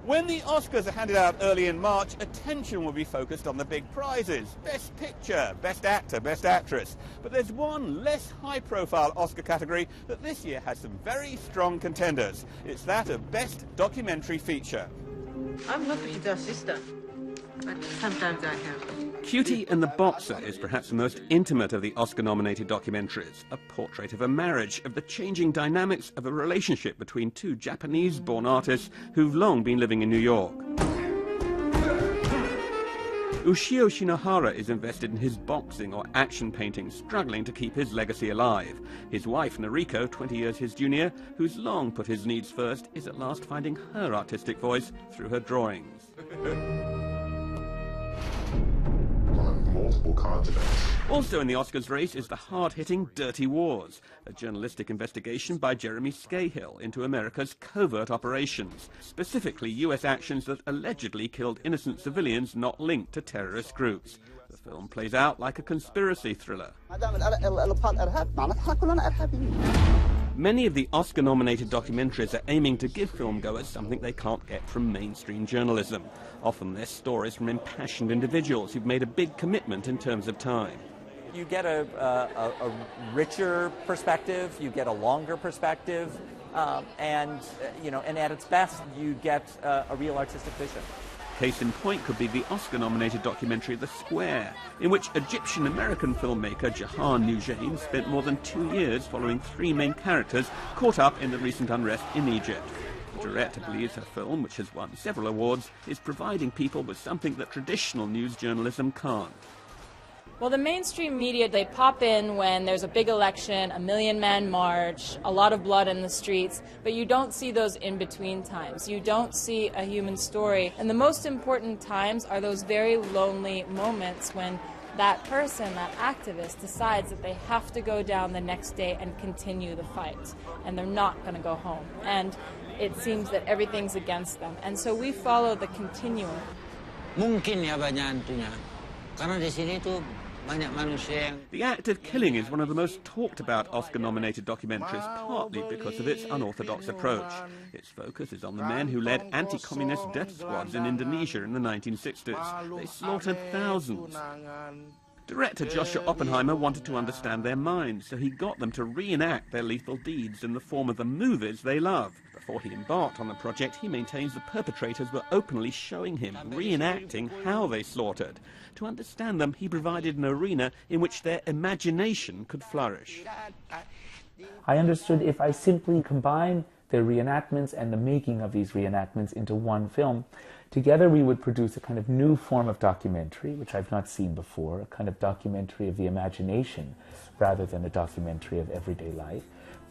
When the Oscars are handed out early in March, attention will be focused on the big prizes. Best Picture, Best Actor, Best Actress. But there's one less high-profile Oscar category that this year has some very strong contenders. It's that of Best Documentary Feature. I'm not Peter's sister, but sometimes I have. Cutie and the Boxer is perhaps the most intimate of the Oscar-nominated documentaries, a portrait of a marriage, of the changing dynamics of a relationship between two Japanese-born artists who've long been living in New York. Ushio Shinohara is invested in his boxing or action painting, struggling to keep his legacy alive. His wife, Noriko, 20 years his junior, who's long put his needs first, is at last finding her artistic voice through her drawings. Multiple continents. Also in the Oscars race is the hard-hitting Dirty Wars, a journalistic investigation by Jeremy Scahill into America's covert operations, specifically US actions that allegedly killed innocent civilians not linked to terrorist groups. The film plays out like a conspiracy thriller. Many of the Oscar-nominated documentaries are aiming to give filmgoers something they can't get from mainstream journalism. Often they're stories from impassioned individuals who've made a big commitment in terms of time. You get a richer perspective, you get a longer perspective, and at its best, you get a real artistic vision. Case in point could be the Oscar-nominated documentary The Square, in which Egyptian-American filmmaker Jahan Noujain spent more than 2 years following 3 main characters caught up in the recent unrest in Egypt. The director believes her film, which has won several awards, is providing people with something that traditional news journalism can't. Well, the mainstream media, they pop in when there's a big election, a million-man march, a lot of blood in the streets, but you don't see those in-between times. You don't see a human story. And the most important times are those very lonely moments when that person, that activist, decides that they have to go down the next day and continue the fight, and they're not going to go home. And it seems that everything's against them. And so we follow the continuum. Mungkin ya banyak hantunya. Karena di sini tuh banyak manusia yang... The Act of Killing is one of the most talked about Oscar-nominated documentaries, partly because of its unorthodox approach. Its focus is on the men who led anti-communist death squads in Indonesia in the 1960s. They slaughtered thousands. Director Joshua Oppenheimer wanted to understand their minds, so he got them to reenact their lethal deeds in the form of the movies they love. Before he embarked on the project, he maintains the perpetrators were openly showing him, reenacting how they slaughtered. To understand them, he provided an arena in which their imagination could flourish. I understood if I simply combine their reenactments and the making of these reenactments into one film, together we would produce a kind of new form of documentary, which I've not seen before, a kind of documentary of the imagination rather than a documentary of everyday life.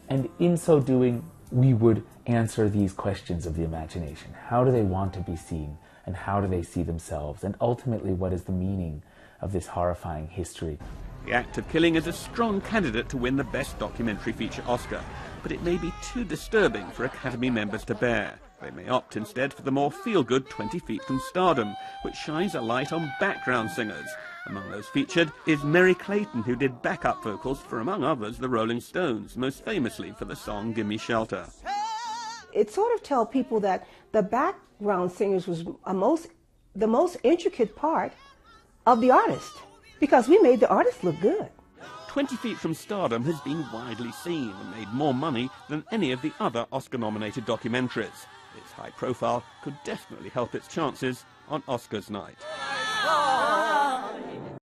And in so doing, we would answer these questions of the imagination. How do they want to be seen? And how do they see themselves? And ultimately, what is the meaning of this horrifying history? The Act of Killing is a strong candidate to win the Best Documentary Feature Oscar, but it may be too disturbing for Academy members to bear. They may opt instead for the more feel-good 20 Feet from Stardom, which shines a light on background singers. Among those featured is Mary Clayton, who did backup vocals for, among others, the Rolling Stones, most famously for the song Gimme Shelter. It sort of tells people that the background singers was the most intricate part of the artist, because we made the artist look good. 20 Feet from Stardom has been widely seen and made more money than any of the other Oscar-nominated documentaries. Its high profile could definitely help its chances on Oscars night.